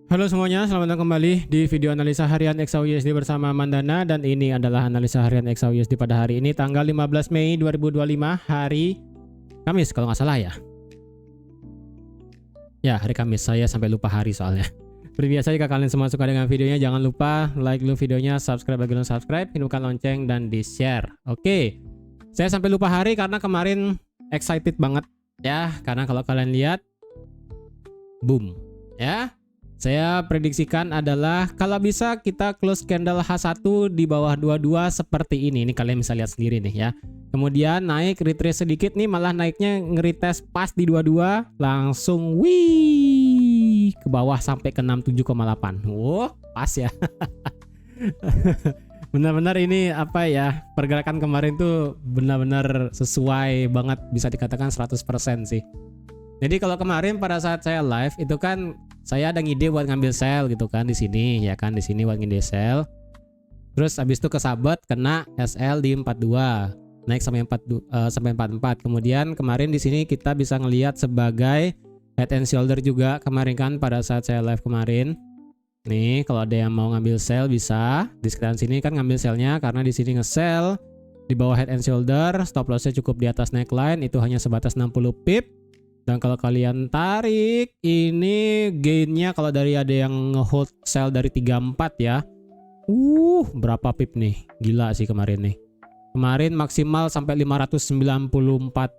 Halo semuanya, selamat datang kembali di video analisa harian XAUUSD bersama Mandana, dan ini adalah analisa harian XAUUSD pada hari ini tanggal 15 Mei 2025, hari Kamis kalau nggak salah ya. Ya, hari Kamis, saya sampai lupa hari soalnya. Seperti biasa, jika kalian semua suka dengan videonya, jangan lupa like dulu videonya, subscribe bagi belum subscribe, hidupkan lonceng, dan di-share. Oke, saya sampai lupa hari karena kemarin excited banget ya, karena kalau kalian lihat, boom ya. Saya prediksikan adalah kalau bisa kita close candle H1 di bawah 22 seperti ini. Ini kalian bisa lihat sendiri nih ya. Kemudian naik retrace sedikit nih, malah naiknya ngeretest pas di 22, langsung wih ke bawah sampai ke 67,8. Wow, pas ya. Benar-benar ini apa ya, pergerakan kemarin tuh benar-benar sesuai banget, bisa dikatakan 100% sih. Jadi kalau kemarin pada saat saya live itu kan saya ada ngide buat ngambil sell gitu kan di sini ya kan, di sini buat ngide sell. Terus habis itu kesabet kena SL di 42, naik sampai 44. Kemudian kemarin di sini kita bisa ngelihat sebagai head and shoulder juga kemarin kan pada saat saya live kemarin. Nih kalau ada yang mau ngambil sell bisa di sekitar sini kan ngambil sellnya, karena di sini nge-sell di bawah head and shoulder, stop lossnya cukup di atas neckline, itu hanya sebatas 60 pip. Dan kalau kalian tarik ini gainnya, kalau dari ada yang nge-hold sell dari 34 ya. Berapa pip nih? Gila sih kemarin nih. Kemarin maksimal sampai 594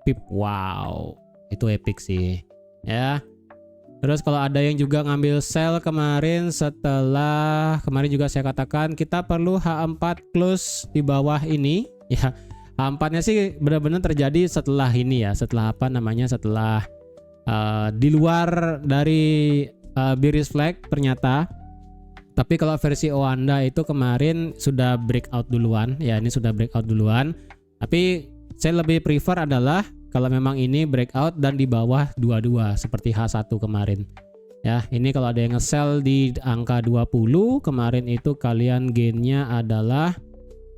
pip. Wow, itu epic sih. Ya. Terus kalau ada yang juga ngambil sell kemarin, setelah kemarin juga saya katakan kita perlu H4 close di bawah ini ya. H4-nya sih benar-benar terjadi setelah ini ya, setelah apa namanya, setelah di luar dari bearish flag ternyata. Tapi kalau versi Oanda itu kemarin sudah breakout duluan ya, ini sudah breakout duluan. Tapi saya lebih prefer adalah kalau memang ini breakout dan di bawah 22 seperti H1 kemarin ya. Ini kalau ada yang nge-sell di angka 20 kemarin itu, kalian gainnya adalah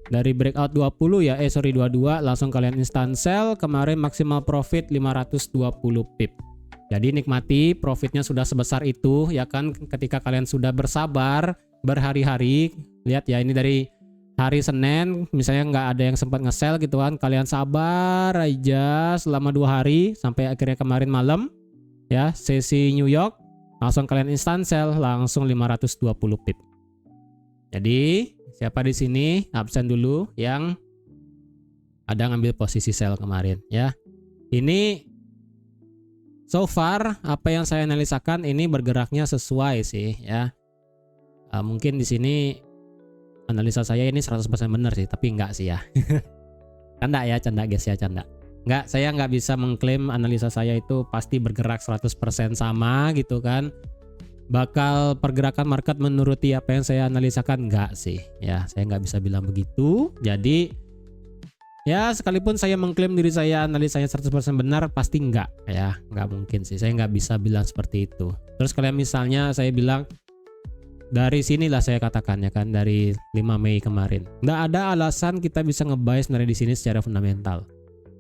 dari breakout 20 ya, 22 langsung kalian instant sell. Kemarin maksimal profit 520 pip. Jadi nikmati profitnya sudah sebesar itu ya kan, ketika kalian sudah bersabar berhari-hari. Lihat ya, ini dari hari Senin misalnya nggak ada yang sempat nge-sell gitu kan, kalian sabar aja selama 2 hari sampai akhirnya kemarin malam ya, sesi New York langsung kalian instant sell langsung 520 pip. Jadi siapa di sini absen dulu yang ada ngambil posisi sell kemarin ya. Ini so far apa yang saya analisakan ini bergeraknya sesuai sih ya. Mungkin di sini analisa saya ini 100% benar sih, tapi enggak sih ya. Canda ya, canda guys ya, canda. Enggak, saya nggak bisa mengklaim analisa saya itu pasti bergerak 100% sama gitu kan. Bakal pergerakan market menuruti apa yang saya analisakan, enggak sih ya, saya nggak bisa bilang begitu. Jadi ya sekalipun saya mengklaim diri saya analisanya 100% benar, pasti enggak ya, nggak mungkin sih, saya nggak bisa bilang seperti itu. Terus kalian misalnya saya bilang dari sinilah saya katakan ya kan, dari 5 Mei kemarin nggak ada alasan kita bisa nge-buy sebenarnya di sini secara fundamental.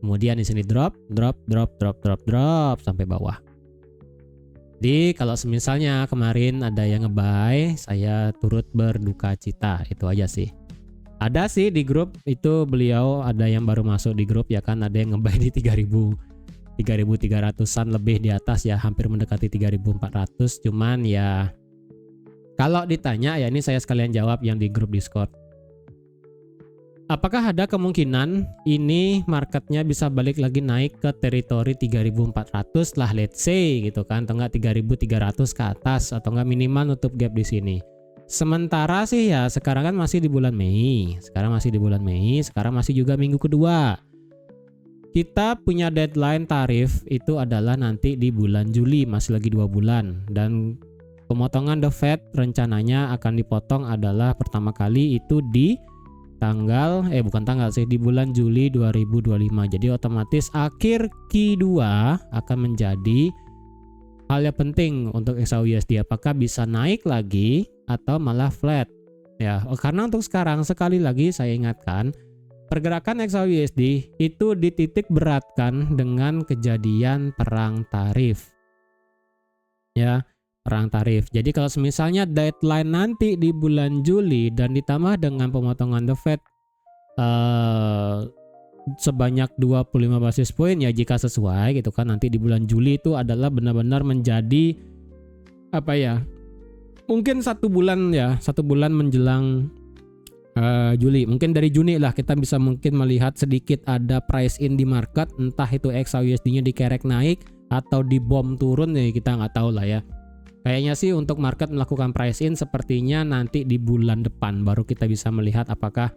Kemudian di sini drop sampai bawah. Jadi kalau misalnya kemarin ada yang nge-buy, saya turut berduka cita, itu aja sih. Ada sih di grup itu, beliau ada yang baru masuk di grup ya kan, ada yang nge-buy di 3.300-an lebih di atas ya, hampir mendekati 3.400. Cuman ya kalau ditanya ya, ini saya sekalian jawab yang di grup Discord. Apakah ada kemungkinan ini marketnya bisa balik lagi naik ke teritori 3.400 lah, let's say gitu kan, atau enggak 3.300 ke atas, atau enggak minimal nutup gap di sini. Sementara sih ya sekarang kan masih di bulan Mei, sekarang masih juga minggu kedua. Kita punya deadline tarif itu adalah nanti di bulan Juli, masih lagi 2 bulan. Dan pemotongan The Fed rencananya akan dipotong adalah pertama kali itu di di bulan Juli 2025. Jadi otomatis akhir Q2 akan menjadi hal yang penting untuk XAUUSD, apakah bisa naik lagi atau malah flat ya. Karena untuk sekarang sekali lagi saya ingatkan, pergerakan XAUUSD itu dititik beratkan dengan kejadian perang tarif ya. perang tarif. Jadi kalau misalnya deadline nanti di bulan Juli dan ditambah dengan pemotongan The Fed sebanyak 25 basis point, ya jika sesuai gitu kan, nanti di bulan Juli itu adalah benar-benar menjadi apa ya, mungkin 1 bulan menjelang Juli, mungkin dari Juni lah kita bisa mungkin melihat sedikit ada price in di market, entah itu XAUSD-nya dikerek naik atau di bom turun, ya kita nggak tahu lah ya. Kayaknya sih untuk market melakukan price in sepertinya nanti di bulan depan baru kita bisa melihat apakah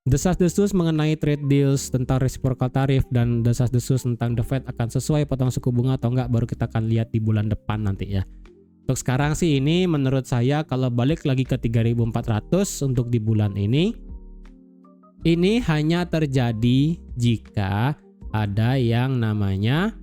desas-desus mengenai trade deals tentang reciprocal tarif dan desas-desus tentang The Fed akan sesuai potong suku bunga atau enggak, baru kita akan lihat di bulan depan nanti ya. Untuk sekarang sih ini menurut saya kalau balik lagi ke 3.400 untuk di bulan ini hanya terjadi jika ada yang namanya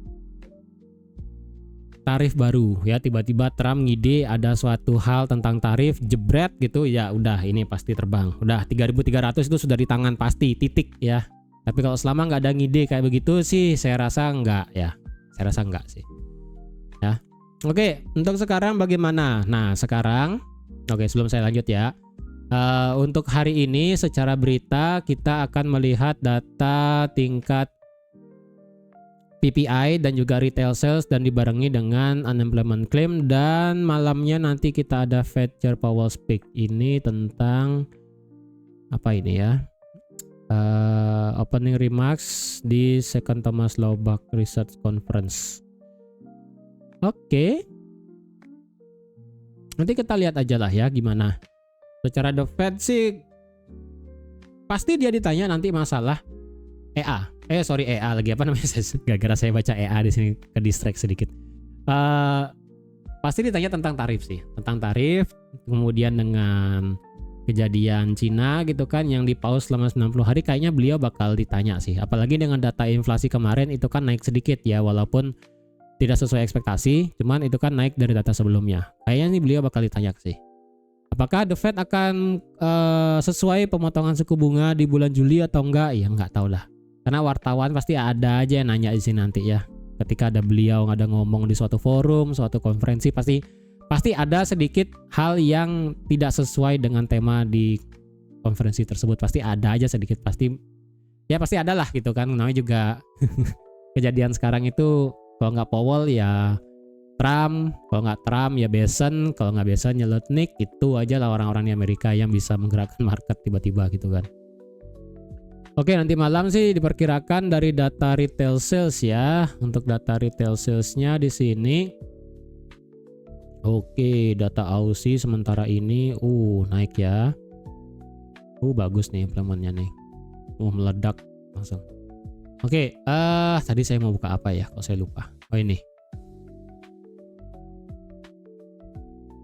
tarif baru ya, tiba-tiba Trump ngide ada suatu hal tentang tarif, jebret gitu ya, udah ini pasti terbang. Udah 3.300 itu sudah di tangan pasti, titik ya. Tapi kalau selama nggak ada ngide kayak begitu sih saya rasa enggak ya. Saya rasa enggak sih. Ya. Oke, untuk sekarang bagaimana? Nah, sekarang sebelum saya lanjut ya. Untuk hari ini secara berita kita akan melihat data tingkat PPI dan juga retail sales dan dibarengi dengan unemployment claim, dan malamnya nanti kita ada Fed Chair Powell speak ini tentang apa ini ya, opening remarks di Second Thomas Laubach Research Conference. Oke. Nanti kita lihat aja lah ya gimana. Secara The Fed sih pasti dia ditanya nanti masalah EA. EA lagi apa namanya? Gara-gara saya baca EA di sini ke distract sedikit. Pasti ditanya tentang tarif sih, tentang tarif. Kemudian dengan kejadian Cina gitu kan yang di-pause selama 90 hari, kayaknya beliau bakal ditanya sih. Apalagi dengan data inflasi kemarin itu kan naik sedikit ya, walaupun tidak sesuai ekspektasi, cuman itu kan naik dari data sebelumnya. Kayaknya nih beliau bakal ditanya sih. Apakah The Fed akan sesuai pemotongan suku bunga di bulan Juli atau enggak? Ya nggak tahu lah. Karena wartawan pasti ada aja yang nanya di sini nanti ya. Ketika ada beliau ada ngomong di suatu forum, suatu konferensi, pasti ada sedikit hal yang tidak sesuai dengan tema di konferensi tersebut. Pasti ada aja sedikit, pasti ada lah gitu kan. Namanya juga kejadian sekarang itu kalau nggak Powell ya Trump, kalau nggak Trump ya Besen, kalau nggak Besen ya Lutnick. Itu aja lah orang-orang di Amerika yang bisa menggerakkan market tiba-tiba gitu kan. Oke, nanti malam sih diperkirakan dari data retail sales ya. Untuk data retail salesnya di sini. Oke, data Aussie sementara ini naik ya. Bagus nih implementnya nih. Meledak langsung. Oke, tadi saya mau buka apa ya? Kok saya lupa. Ini.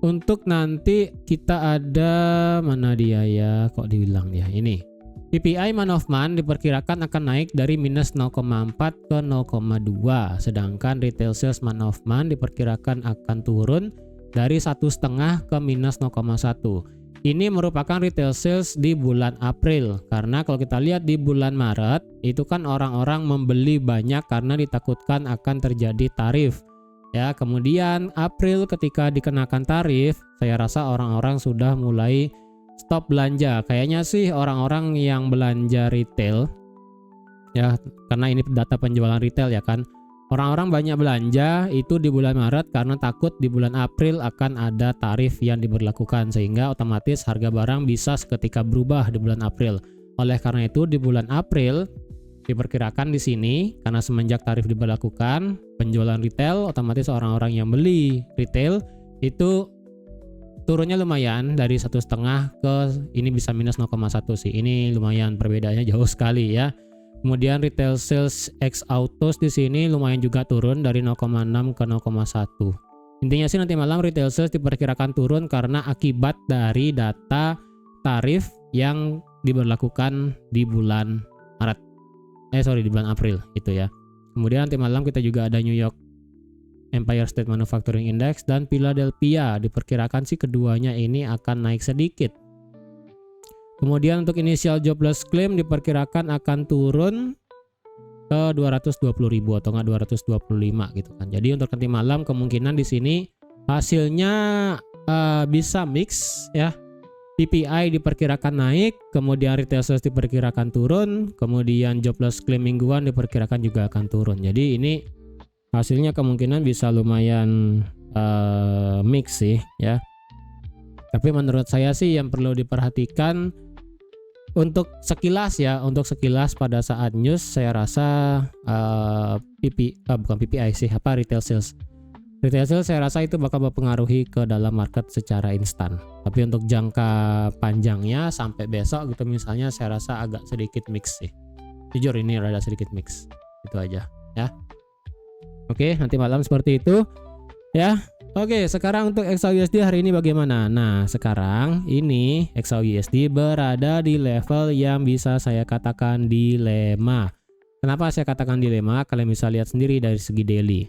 Untuk nanti kita ada mana dia ya? Kok dibilang ya? Ini. PPI month of month diperkirakan akan naik dari minus 0,4 ke 0,2, sedangkan retail sales month of month diperkirakan akan turun dari 1,5 ke minus 0,1. Ini merupakan retail sales di bulan April, karena kalau kita lihat di bulan Maret itu kan orang-orang membeli banyak karena ditakutkan akan terjadi tarif. Ya, kemudian April ketika dikenakan tarif, saya rasa orang-orang sudah mulai stop belanja. Kayaknya sih orang-orang yang belanja retail ya, karena ini data penjualan retail ya kan, orang-orang banyak belanja itu di bulan Maret karena takut di bulan April akan ada tarif yang diberlakukan, sehingga otomatis harga barang bisa seketika berubah di bulan April. Oleh karena itu di bulan April diperkirakan di sini karena semenjak tarif diberlakukan, penjualan retail otomatis orang-orang yang beli retail itu turunnya lumayan dari 1,5 ke ini bisa minus 0,1 sih. Ini lumayan perbedaannya jauh sekali ya. Kemudian retail sales ex autos di sini lumayan juga turun dari 0,6 ke 0,1. Intinya sih nanti malam retail sales diperkirakan turun karena akibat dari data tarif yang diberlakukan di bulan Maret. Di bulan April itu ya. Kemudian nanti malam kita juga ada New York Empire State Manufacturing Index dan Philadelphia, diperkirakan sih keduanya ini akan naik sedikit. Kemudian untuk initial jobless claim diperkirakan akan turun ke 220.000 atau enggak 225 gitu kan. Jadi untuk nanti malam kemungkinan di sini Hasilnya bisa mix ya. PPI diperkirakan naik, kemudian retail sales diperkirakan turun, kemudian jobless claim mingguan diperkirakan juga akan turun. Jadi ini hasilnya kemungkinan bisa lumayan mix sih ya. Tapi menurut saya sih yang perlu diperhatikan untuk sekilas pada saat news saya rasa bukan PPI sih, retail sales. Retail sales saya rasa itu bakal mempengaruhi ke dalam market secara instan. Tapi untuk jangka panjangnya sampai besok gitu misalnya saya rasa agak sedikit mix sih. Jujur ini rada sedikit mix. Itu aja ya. Oke, nanti malam seperti itu ya. Oke, sekarang untuk XAUUSD hari ini bagaimana? Nah, sekarang ini XAUUSD berada di level yang bisa saya katakan dilema. Kenapa saya katakan dilema? Kalian bisa lihat sendiri dari segi daily.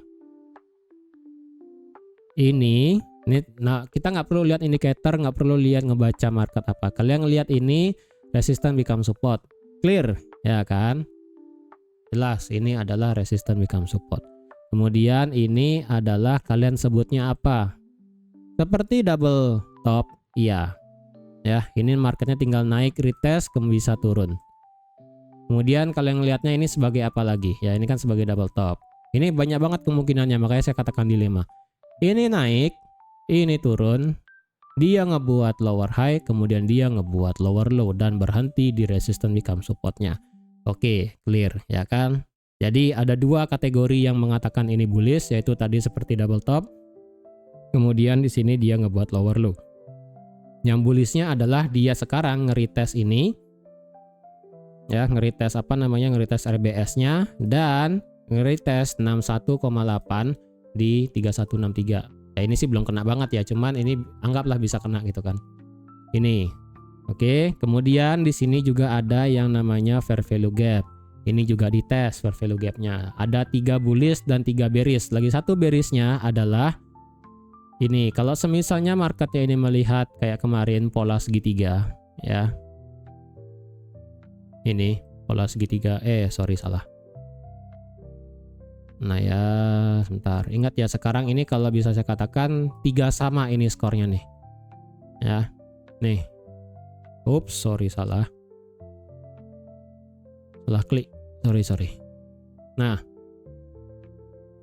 Ini nah kita nggak perlu lihat indikator, nggak perlu lihat ngebaca market apa. Kalian lihat ini resistance become support, clear ya kan? Jelas ini adalah resistance become support. Kemudian ini adalah kalian sebutnya apa? Seperti double top, iya. Ya, ini marketnya tinggal naik, retest, kemudian bisa turun. Kemudian kalian lihatnya ini sebagai apa lagi? Ya, ini kan sebagai double top. Ini banyak banget kemungkinannya, makanya saya katakan dilema. Ini naik, ini turun, dia ngebuat lower high, kemudian dia ngebuat lower low dan berhenti di resistance become supportnya. Oke, clear ya kan? Jadi ada dua kategori yang mengatakan ini bullish, yaitu tadi seperti double top. Kemudian di sini dia ngebuat lower low. Yang bullishnya adalah dia sekarang nge-retest ini. Ya, nge-retest nge-retest RBS-nya dan nge-retest 61,8 di 3163. Ya ini sih belum kena banget ya, cuman ini anggaplah bisa kena gitu kan. Ini. Oke, kemudian di sini juga ada yang namanya fair value gap. Ini juga dites fair value gap-nya. Ada 3 bullish dan 3 bearish. Lagi satu bearish-nya adalah ini. Kalau semisalnya marketnya ini melihat kayak kemarin pola segitiga ya. Ini pola segitiga, salah. Nah ya, sebentar. Ingat ya, sekarang ini kalau bisa saya katakan 3 sama ini skornya nih. Ya. Nih. Ups, salah. Salah klik. Sorry. Nah.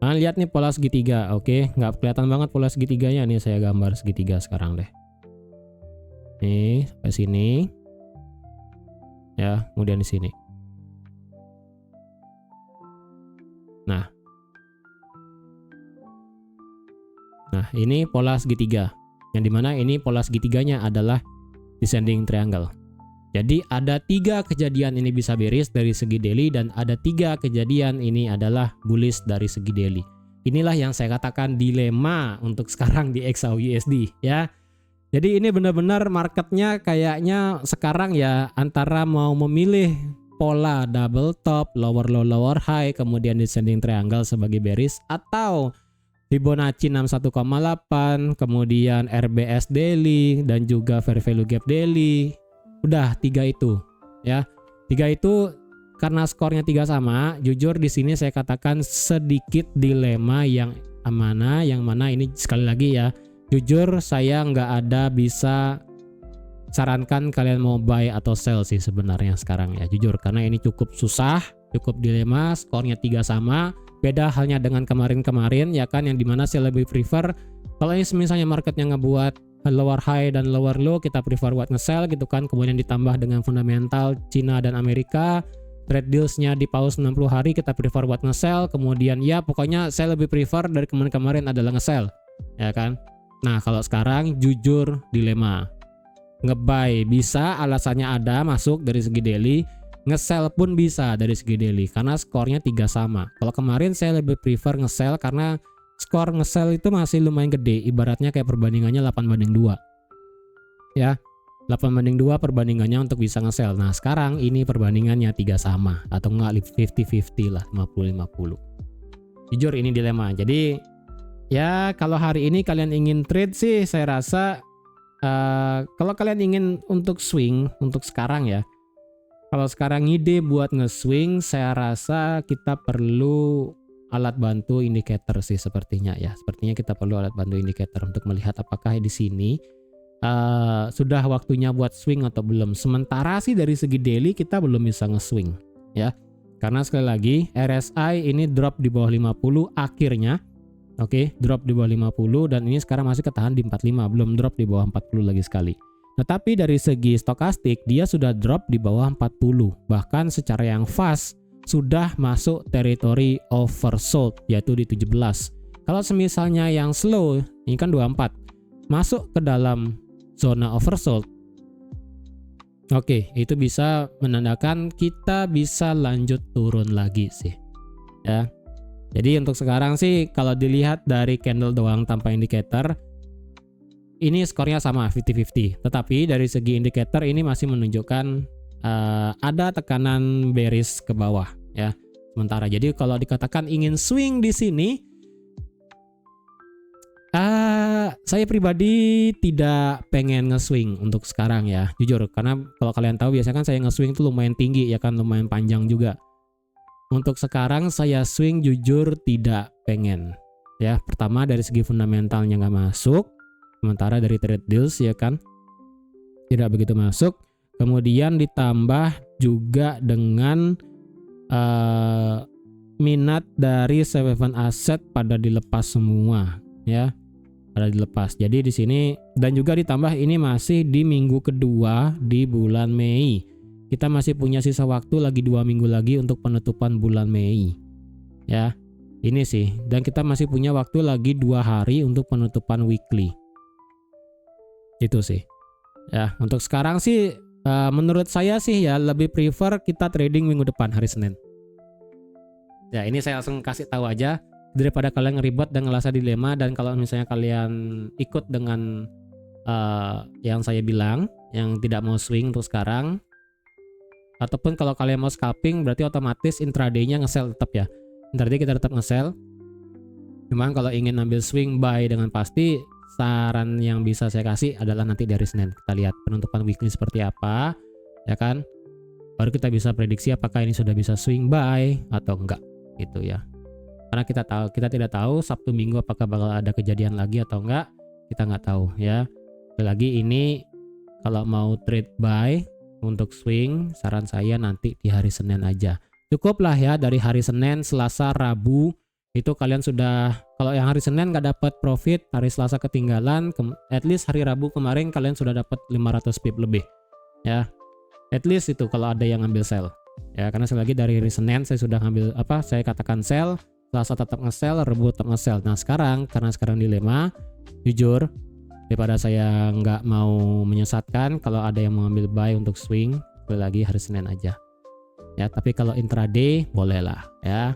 Kalian lihat nih pola segitiga, oke? Nggak kelihatan banget pola segitiganya. Nih saya gambar segitiga sekarang deh. Nih, sampai sini. Ya, kemudian di sini. Nah, ini pola segitiga. Yang dimana ini pola segitiganya adalah descending triangle. Jadi ada 3 kejadian ini bisa bearish dari segi daily dan ada 3 kejadian ini adalah bullish dari segi daily. Inilah yang saya katakan dilema untuk sekarang di XAUUSD ya. Jadi ini benar-benar marketnya kayaknya sekarang ya antara mau memilih pola double top, lower low, lower high, kemudian descending triangle sebagai bearish, atau Fibonacci 61,8, kemudian RBS daily dan juga fair value gap daily. Udah 3 itu ya. 3 itu karena skornya 3 sama, jujur di sini saya katakan sedikit dilema yang mana ini sekali lagi ya. Jujur saya nggak ada bisa sarankan kalian mau buy atau sell sih sebenarnya sekarang ya, jujur, karena ini cukup susah, cukup dilema, skornya 3 sama. Beda halnya dengan kemarin-kemarin ya kan, yang dimana saya lebih prefer kalau ini misalnya marketnya ngebuat lower high dan lower low, kita prefer buat nge-sell gitu kan. Kemudian ditambah dengan fundamental Cina dan Amerika, trade deals-nya di pause 60 hari, kita prefer buat nge-sell. Kemudian ya pokoknya saya lebih prefer dari kemarin-kemarin adalah nge-sell ya kan. Nah kalau sekarang jujur dilema. Nge-buy bisa, alasannya ada, masuk dari segi daily. Nge-sell pun bisa dari segi daily karena skornya 3 sama. Kalau kemarin saya lebih prefer nge-sell karena skor nge-sell itu masih lumayan gede, ibaratnya kayak perbandingannya 8/2 ya, 8/2 perbandingannya untuk bisa nge-sell. Nah sekarang ini perbandingannya 3 sama atau enggak 50-50 lah, 50-50. Jujur ini dilema. Jadi ya kalau hari ini kalian ingin trade sih saya rasa kalau kalian ingin untuk swing untuk sekarang ya, kalau sekarang ide buat nge-swing saya rasa kita perlu alat bantu indikator sih sepertinya ya. Sepertinya kita perlu alat bantu indikator untuk melihat apakah di sini sudah waktunya buat swing atau belum. Sementara sih dari segi daily kita belum bisa nge-swing ya. Karena sekali lagi RSI ini drop di bawah 50 akhirnya. Oke, drop di bawah 50 dan ini sekarang masih ketahan di 45, belum drop di bawah 40 lagi sekali. Tetapi dari segi stokastik dia sudah drop di bawah 40. Bahkan secara yang fast sudah masuk teritori oversold yaitu di 17. Kalau semisalnya yang slow, ini kan 24, masuk ke dalam zona oversold. Oke, itu bisa menandakan kita bisa lanjut turun lagi sih. Ya. Jadi untuk sekarang sih kalau dilihat dari candle doang tanpa indikator, ini skornya sama 50-50. Tetapi dari segi indikator ini masih menunjukkan ada tekanan bearish ke bawah ya. Sementara jadi kalau dikatakan ingin swing di sini, saya pribadi tidak pengen nge-swing untuk sekarang ya, jujur. Karena kalau kalian tahu biasanya kan saya nge-swing tuh lumayan tinggi ya kan, lumayan panjang juga. Untuk sekarang saya swing jujur tidak pengen. Ya, pertama dari segi fundamentalnya nggak masuk. Sementara dari trade deals ya kan, tidak begitu masuk. Kemudian ditambah juga dengan minat dari safe haven aset pada dilepas semua ya. Ada dilepas. Jadi di sini dan juga ditambah ini masih di minggu kedua di bulan Mei. Kita masih punya sisa waktu lagi 2 minggu lagi untuk penutupan bulan Mei. Ya. Ini sih. Dan kita masih punya waktu lagi 2 hari untuk penutupan weekly. Itu sih. Ya, untuk sekarang sih menurut saya sih ya lebih prefer kita trading minggu depan hari Senin. Ya, ini saya langsung kasih tahu aja. Daripada kalian ngeribet dan ngerasa dilema, dan kalau misalnya kalian ikut dengan yang saya bilang, yang tidak mau swing untuk sekarang, ataupun kalau kalian mau scalping berarti otomatis intraday-nya nge-sell tetap ya. Intraday kita tetap nge-sell. Cuman kalau ingin ambil swing buy dengan pasti, saran yang bisa saya kasih adalah nanti dari Senin kita lihat penutupan weekly seperti apa, ya kan? Baru kita bisa prediksi apakah ini sudah bisa swing buy atau enggak gitu ya. Karena kita tidak tahu Sabtu Minggu apakah bakal ada kejadian lagi atau enggak, kita nggak tahu ya. Lagi ini kalau mau trade buy untuk swing, saran saya nanti di hari Senin aja. Cukuplah ya dari hari Senin, Selasa, Rabu itu kalian sudah, kalau yang hari Senin nggak dapat profit, hari Selasa ketinggalan, at least hari Rabu kemarin kalian sudah dapat 500 pip lebih ya. At least itu kalau ada yang ngambil sell ya, karena sekali lagi dari hari Senin saya sudah ngambil saya katakan sell. Selasa tetap nge-sell, Rabu tetap nge-sell. Nah sekarang, karena sekarang dilema, jujur, daripada saya nggak mau menyesatkan, kalau ada yang mau ambil buy untuk swing, boleh lagi hari Senin aja. Ya, tapi kalau intraday, bolehlah ya.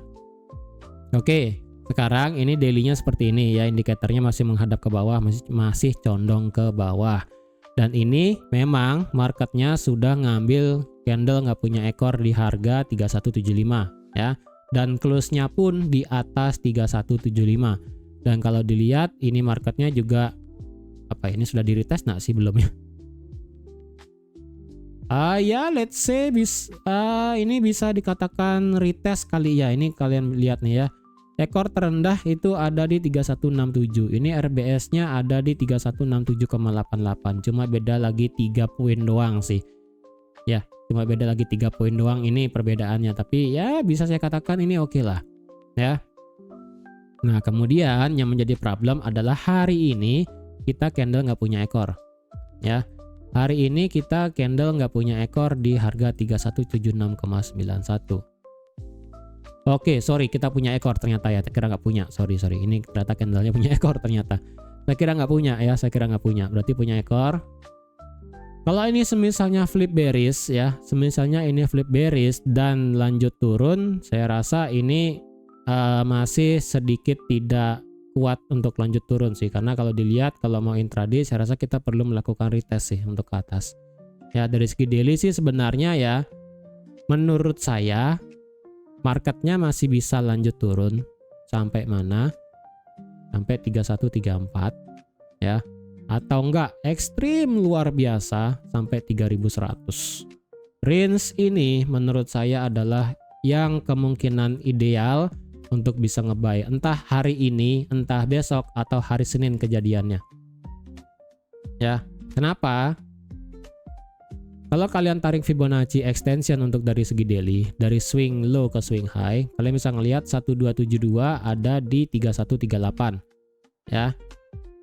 Oke, sekarang ini daily-nya seperti ini ya, indikatornya masih menghadap ke bawah, masih condong ke bawah. Dan ini memang marketnya sudah ngambil candle nggak punya ekor di harga 3175 ya. Dan close-nya pun di atas 3175. Dan kalau dilihat ini marketnya juga ini sudah di retest nggak sih belum ya? Ya let's say ini bisa dikatakan retest kali ya. Ini kalian lihat nih ya. Ekor terendah itu ada di 3167. Ini RBS-nya ada di 3167,88. Cuma beda lagi 3 poin doang sih. Ya, cuma beda lagi 3 poin doang ini perbedaannya, tapi ya bisa saya katakan ini oke lah ya. Nah kemudian yang menjadi problem adalah hari ini kita candle nggak punya ekor ya. Hari ini kita candle nggak punya ekor di harga 3176,91. Oke, sorry, kita punya ekor ternyata ya. Saya kira nggak punya, sorry ini ternyata candlenya punya ekor ternyata. Saya kira nggak punya ya, berarti punya ekor. Kalau ini semisalnya flip bearish ya, semisalnya ini flip bearish dan lanjut turun, saya rasa ini masih sedikit tidak kuat untuk lanjut turun sih. Karena kalau dilihat, kalau mau intraday, saya rasa kita perlu melakukan retest sih untuk ke atas. Ya dari segi daily sih sebenarnya ya, menurut saya marketnya masih bisa lanjut turun sampai mana? Sampai 3134 ya. Atau enggak ekstrim luar biasa sampai 3100. Range ini menurut saya adalah yang kemungkinan ideal untuk bisa nge-buy, entah hari ini, entah besok, atau hari Senin kejadiannya. Ya, kenapa? Kalau kalian tarik Fibonacci extension untuk dari segi daily, dari swing low ke swing high, kalian bisa ngelihat 1272 ada di 3138. Ya.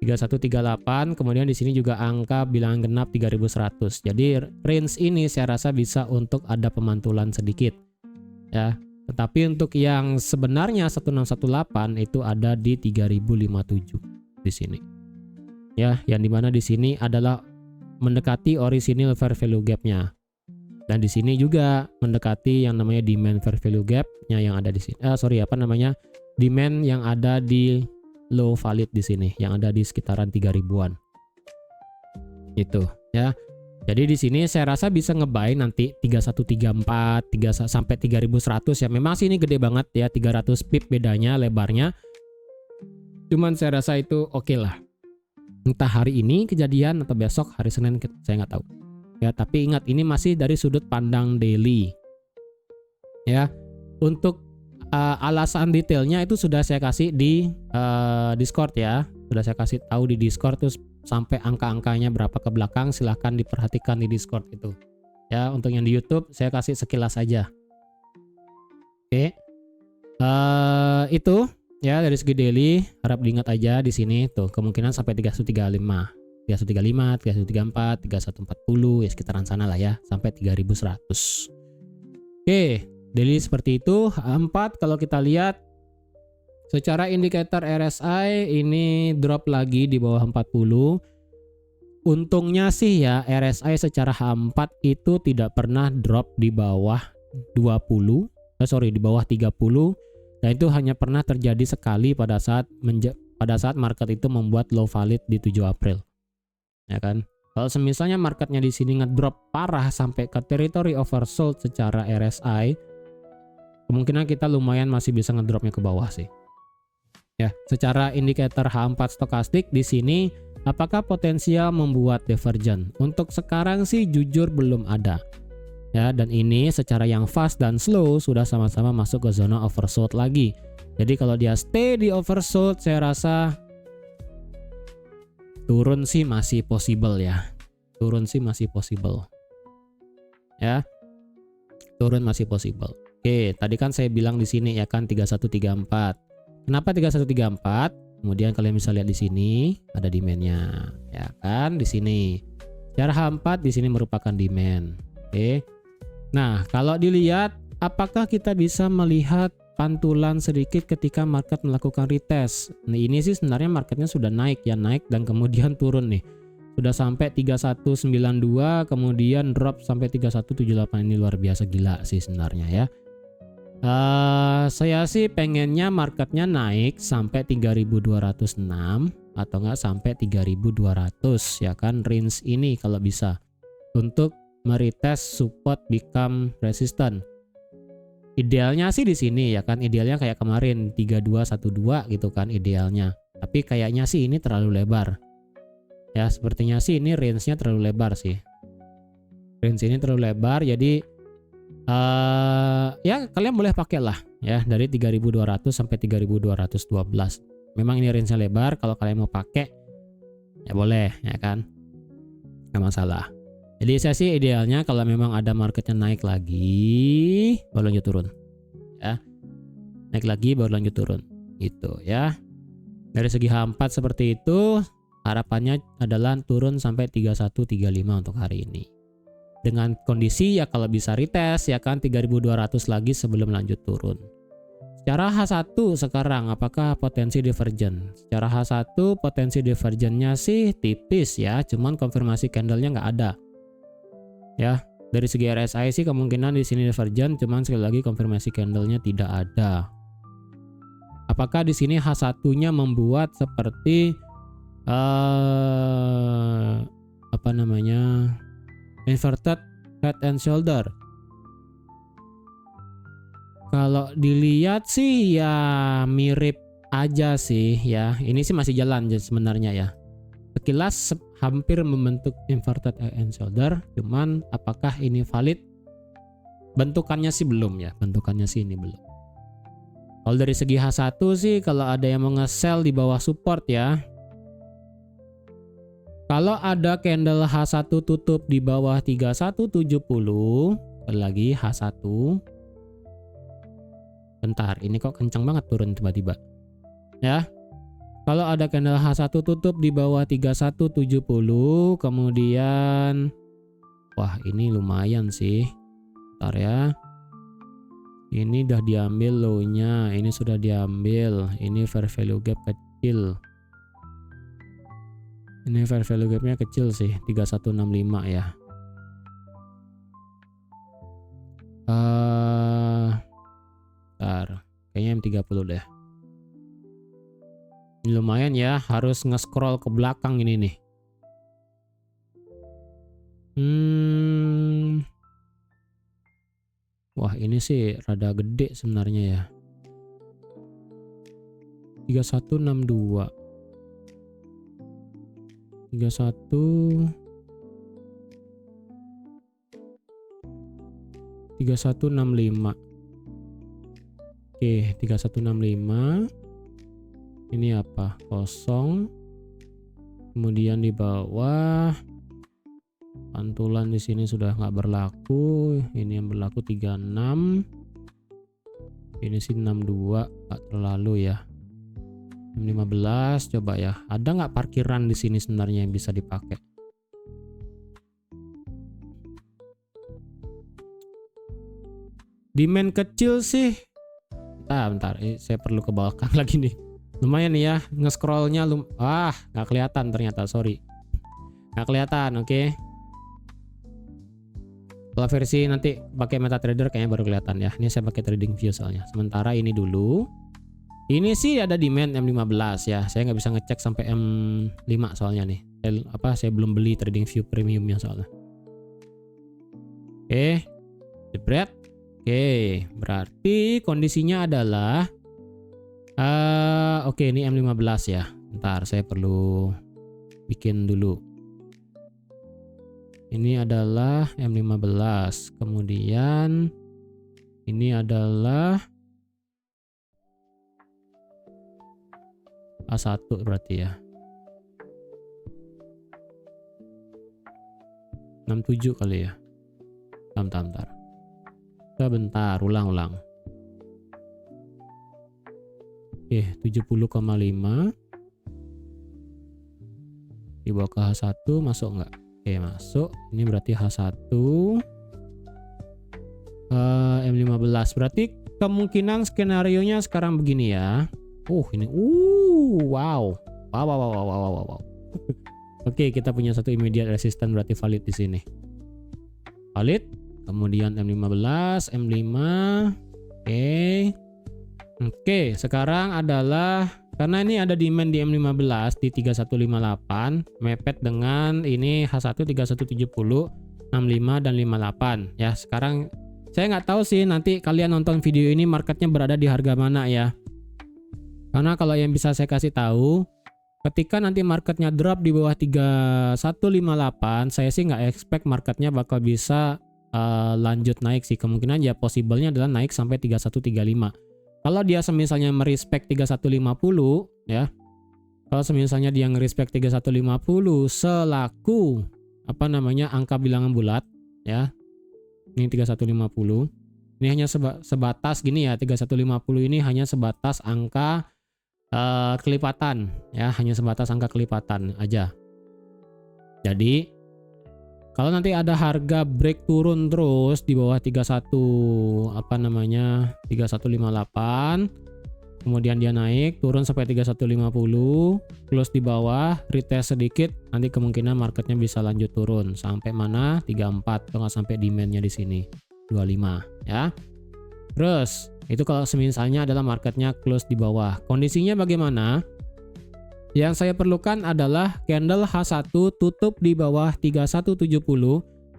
3138, kemudian di sini juga angka bilangan genap 3100. Jadi range ini saya rasa bisa untuk ada pemantulan sedikit. Ya. Tetapi untuk yang sebenarnya 1618 itu ada di 3057 di sini. Ya, yang dimana di sini adalah mendekati original fair value gap-nya. Dan di sini juga mendekati yang namanya demand fair value gap-nya yang ada di sini. Demand yang ada di low valid di sini, yang ada di sekitaran 3000-an. Itu, ya. Jadi di sini saya rasa bisa nge-buy nanti 3134, sampai 3100 ya. Memang sih ini gede banget ya, 300 pip bedanya lebarnya. Cuman saya rasa itu oke lah. Entah hari ini kejadian atau besok hari Senin, saya nggak tahu. Ya, tapi ingat ini masih dari sudut pandang daily. Ya, untuk alasan detailnya itu sudah saya kasih di Discord ya. Sudah saya kasih tahu di Discord terus sampai angka-angkanya berapa ke belakang, silahkan diperhatikan di Discord itu. Ya, untuk yang di YouTube saya kasih sekilas aja. Oke. Itu ya dari segi daily, harap diingat aja di sini tuh kemungkinan sampai 3135. 3135, 3134, 3140 ya sekitaran sana lah ya, sampai 3100. Oke. Daily seperti itu. 4 kalau kita lihat secara indikator RSI ini drop lagi di bawah 40. Untungnya sih ya RSI secara H4 itu tidak pernah drop di bawah 20. Di bawah 30. Dan itu hanya pernah terjadi sekali pada saat market itu membuat low valid di 7 April. Ya kan? Kalau misalnya marketnya di sini ngedrop parah sampai ke teritori oversold secara RSI, kemungkinan kita lumayan masih bisa ngedropnya ke bawah sih. Ya, secara indikator H4 stokastik di sini apakah potensial membuat divergent? Untuk sekarang sih jujur belum ada. Ya, dan ini secara yang fast dan slow sudah sama-sama masuk ke zona oversold lagi. Jadi kalau dia stay di oversold, saya rasa turun sih masih possible ya. Turun sih masih possible. Ya. Turun masih possible. Oke, tadi kan saya bilang di sini ya kan 3134. Kenapa 3134? Kemudian kalian bisa lihat di sini ada demand-nya, ya kan di sini. Secara H4 di sini merupakan demand. Oke. Nah, kalau dilihat apakah kita bisa melihat pantulan sedikit ketika market melakukan retest. Nah, ini sih sebenarnya marketnya sudah naik dan kemudian turun nih. Sudah sampai 3192 kemudian drop sampai 3178. Ini luar biasa gila sih sebenarnya ya. Saya sih pengennya marketnya naik sampai 3206 atau enggak sampai 3200 ya kan, range ini kalau bisa untuk meretest support become resistant. Idealnya sih di sini ya kan, idealnya kayak kemarin 3212 gitu kan idealnya. Tapi kayaknya sih ini terlalu lebar. Ya, sepertinya sih ini range-nya terlalu lebar sih. Range ini terlalu lebar jadi ya kalian boleh pakai lah ya dari 3200 sampai 3212. Memang ini range-nya lebar, kalau kalian mau pakai ya boleh ya kan. Nggak masalah. Jadi saya sih idealnya kalau memang ada marketnya naik lagi baru lanjut turun. Ya. Naik lagi baru lanjut turun. Gitu ya. Dari segi H4 seperti itu, harapannya adalah turun sampai 3135 untuk hari ini. Dengan kondisi ya kalau bisa retest ya kan 3200 lagi sebelum lanjut turun. Secara H1 sekarang apakah potensi divergent? Secara H1 potensi divergentnya sih tipis ya, cuman konfirmasi candlenya nggak ada. Ya, dari segi RSI sih kemungkinan di sini divergent, cuman sekali lagi konfirmasi candlenya tidak ada. Apakah di sini H1-nya membuat seperti inverted head and shoulder? Kalau dilihat sih ya mirip aja sih ya. Ini sih masih jalan sebenarnya ya. Sekilas hampir membentuk inverted head and shoulder, cuman apakah ini valid? Bentukannya sih belum ya. Bentukannya sih ini belum. Kalau dari segi H1 sih, kalau ada yang mau nge-sell di bawah support ya. Kalau ada candle H1 tutup di bawah 3170, lagi H1. Bentar, ini kok kencang banget turun tiba-tiba. Ya. Kalau ada candle H1 tutup di bawah 3170, kemudian wah, ini lumayan sih. Bentar ya. Ini udah diambil low-nya, ini sudah diambil. Ini fair value gap kecil. Ini fair value gap-nya kecil sih, 3165 ya. Bentar, kayaknya M30 deh. Ini lumayan ya, harus nge-scroll ke belakang ini nih. Wah, ini sih rada gede sebenarnya ya. 3162. 3165. Oke, 3165. Ini apa? Kosong. Kemudian di bawah pantulan di sini sudah nggak berlaku. Ini yang berlaku 36. Ini sih 62, nggak terlalu ya. 15 coba ya. Ada nggak parkiran di sini sebenarnya yang bisa dipakai? Demand kecil sih. Bentar, saya perlu ke belakang lagi nih. Lumayan nih ya, nge-scrollnya nggak kelihatan ternyata, sorry. Nggak kelihatan, oke. Kalau versi nanti pakai MetaTrader kayaknya baru kelihatan ya. Ini saya pakai TradingView soalnya. Sementara ini dulu. Ini sih ada demand M15 ya. Saya nggak bisa ngecek sampai M5 soalnya nih. Saya belum beli TradingView premiumnya soalnya. Oke, jebret. Oke, berarti kondisinya adalah oke, ini M15 ya. Ntar saya perlu bikin dulu. Ini adalah M15. Kemudian ini adalah A1 berarti ya. 67 kali ya. Bentar. Bentar, ulang. Oke, 70,5 dibawa ke H1, masuk nggak? Oke, masuk. Ini berarti H1 M15. Berarti kemungkinan skenario-nya sekarang begini ya. Ini wow. Oke, kita punya satu immediate resistance, berarti valid di sini. Valid. Kemudian M15, M5. Oke, sekarang adalah karena ini ada demand di M15 di 3158, mepet dengan ini H1 3170, 65 dan 58 ya. Sekarang saya nggak tahu sih nanti kalian nonton video ini marketnya berada di harga mana ya. Karena kalau yang bisa saya kasih tahu, ketika nanti marketnya drop di bawah 3158, saya sih nggak expect marketnya bakal bisa lanjut naik sih. Kemungkinan ya possible-nya adalah naik sampai 3135. Kalau dia semisalnya merespek 3150 ya. Kalau semisalnya dia ngerespek 3150 selaku angka bilangan bulat ya. Ini 3150. Ini hanya sebatas gini ya, 3150 ini hanya sebatas angka kelipatan ya, hanya sebatas angka kelipatan aja. Jadi kalau nanti ada harga break turun terus di bawah 3158, kemudian dia naik turun sampai 3150, close di bawah, retest sedikit, nanti kemungkinan marketnya bisa lanjut turun sampai mana? 34, kalau nggak sampai demandnya di sini 25 ya. Terus itu kalau misalnya adalah marketnya close di bawah. Kondisinya bagaimana? Yang saya perlukan adalah candle H1 tutup di bawah 3170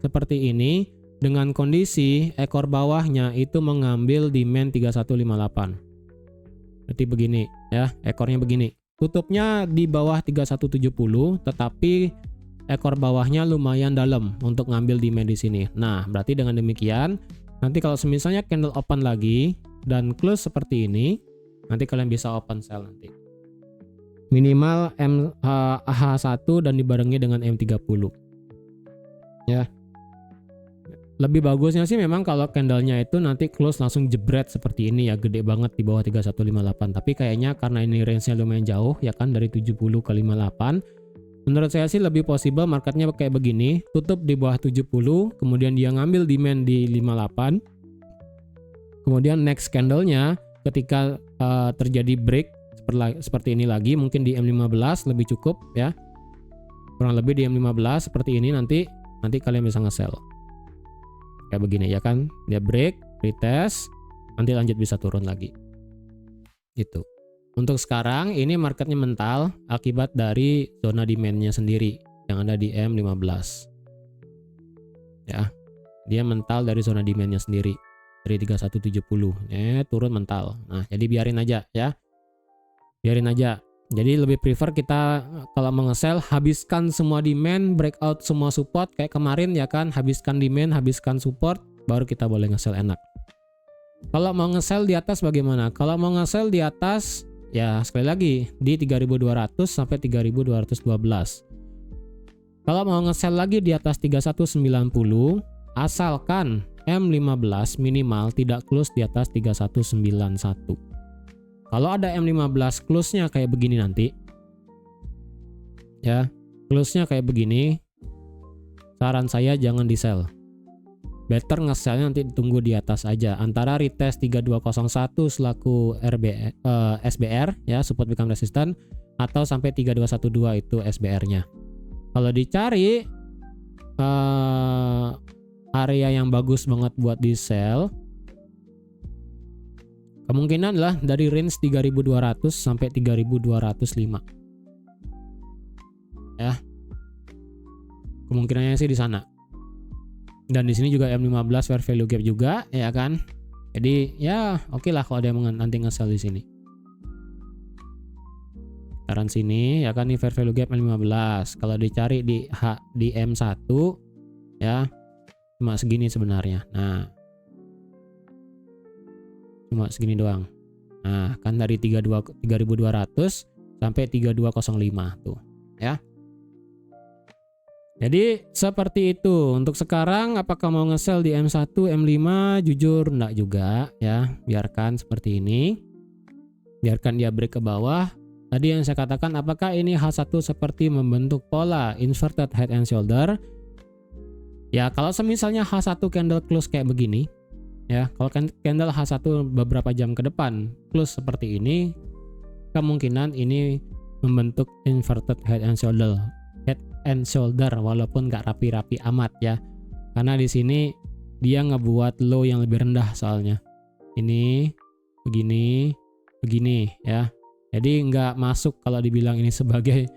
seperti ini dengan kondisi ekor bawahnya itu mengambil demand 3158. Berarti begini ya, ekornya begini. Tutupnya di bawah 3170 tetapi ekor bawahnya lumayan dalam untuk ngambil demand di sini. Nah, berarti dengan demikian nanti kalau misalnya candle open lagi dan close seperti ini, Nanti kalian bisa open sell nanti. Minimal H1 dan dibarengi dengan M30. Ya. Lebih bagusnya sih memang kalau candlenya itu nanti close langsung jebret seperti ini ya, gede banget di bawah 3158. Tapi kayaknya karena ini range-nya lumayan jauh ya kan, dari 70 ke 58. Menurut saya sih lebih possible marketnya kayak begini, tutup di bawah 70, kemudian dia ngambil demand di 58. Kemudian next candlenya ketika terjadi break seperti ini lagi, mungkin di M15 lebih cukup ya. Kurang lebih di M15 seperti ini, nanti kalian bisa nge-sell. Kayak begini ya kan, dia break, retest, nanti lanjut bisa turun lagi. Gitu. Untuk sekarang ini marketnya mental akibat dari zona demand-nya sendiri yang ada di M15. Ya. Dia mental dari zona demand-nya sendiri dari 3170. Turun mental. Nah, jadi biarin aja ya. Biarin aja. Jadi lebih prefer kita kalau mau nge-sell habiskan semua demand, breakout semua support kayak kemarin ya kan, habiskan demand, habiskan support, baru kita boleh nge-sell enak. Kalau mau nge-sell di atas bagaimana? Kalau mau nge-sell di atas ya sekali lagi di 3200 sampai 3212. Kalau mau nge-sell lagi di atas 3190, asalkan M15 minimal tidak close di atas 3191. Kalau ada M15 close-nya kayak begini nanti, ya, close-nya kayak begini, saran saya jangan di-sell. Better nge-sell nanti tunggu di atas aja. Antara retest 3201 selaku SBR, ya, support become resistant, atau sampai 3212 itu SBR-nya. Kalau dicari area yang bagus banget buat di-sell, kemungkinan lah dari range 3200 sampai 3205. Ya. Kemungkinannya sih di sana. Dan di sini juga M15 fair value gap juga, ya kan? Jadi ya oke lah kalau ada yang nanti nge-sell di sini. Saran sini ya kan, ini fair value gap M15. Kalau dicari di M1 ya cuma segini sebenarnya. Nah, cuma segini doang. Nah, kan dari 3200 sampai 3205 tuh, ya. Jadi seperti itu. Untuk sekarang apakah mau nge-sell di M1, M5? Jujur enggak juga, ya. Biarkan seperti ini. Biarkan dia break ke bawah. Tadi yang saya katakan, apakah ini H1 seperti membentuk pola inverted head and shoulder? Ya, kalau semisalnya H1 candle close kayak begini, ya, kalau candle H1 beberapa jam ke depan close seperti ini, kemungkinan ini membentuk inverted head and shoulder walaupun nggak rapi-rapi amat ya, karena di sini dia ngebuat low yang lebih rendah soalnya. Ini begini ya, jadi nggak masuk kalau dibilang ini sebagai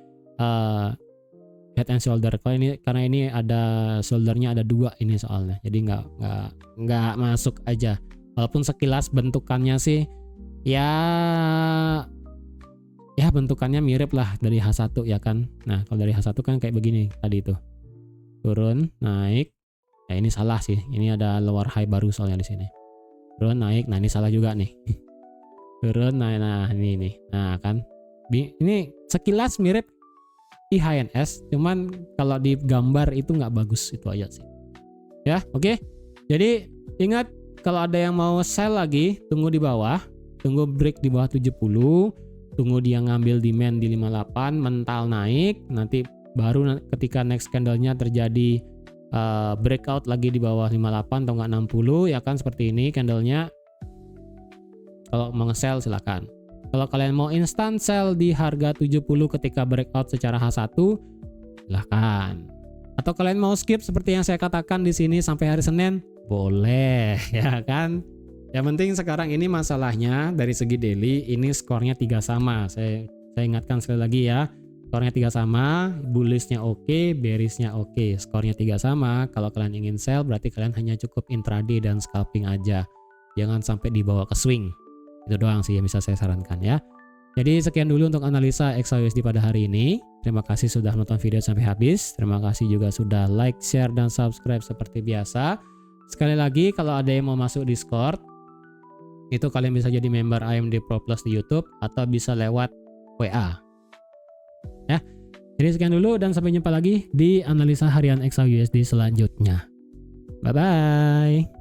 head and shoulder. Kalau ini karena ini ada shouldernya ada dua ini soalnya, jadi nggak masuk aja. Walaupun sekilas bentukannya sih ya bentukannya mirip lah dari H1 ya kan. Nah kalau dari H1 kan kayak begini tadi itu, turun naik. Ya ini salah sih, ini ada lower high baru soalnya di sini. Turun naik, nah ini salah juga nih. Turun naik, nah ini nah kan ini sekilas mirip IHNS, cuman kalau di gambar itu nggak bagus, itu aja sih ya. Oke, jadi ingat kalau ada yang mau sell lagi, tunggu di bawah, tunggu break di bawah 70, tunggu dia ngambil demand di 58, mental naik, nanti baru ketika next candle-nya terjadi breakout lagi di bawah 58 atau nggak 60 ya kan, seperti ini candle-nya. Kalau mau nge-sell silakan. Kalau kalian mau instant sell di harga 70 ketika breakout secara H1, silahkan. Atau kalian mau skip seperti yang saya katakan di sini sampai hari Senin, boleh ya kan. Yang penting sekarang ini masalahnya dari segi daily ini skornya 3 sama. Saya ingatkan sekali lagi ya, skornya 3 sama, bullishnya oke, bearishnya oke. Skornya 3 sama. Kalau kalian ingin sell berarti kalian hanya cukup intraday dan scalping aja. Jangan sampai dibawa ke swing. Itu doang sih yang bisa saya sarankan ya. Jadi sekian dulu untuk analisa XAUSD pada hari ini. Terima kasih sudah nonton video sampai habis. Terima kasih juga sudah like, share, dan subscribe seperti biasa. Sekali lagi kalau ada yang mau masuk Discord, Itu kalian bisa jadi member AMD Pro Plus di YouTube atau bisa lewat WA. Ya. Jadi sekian dulu dan sampai jumpa lagi di analisa harian XAUSD selanjutnya. Bye bye.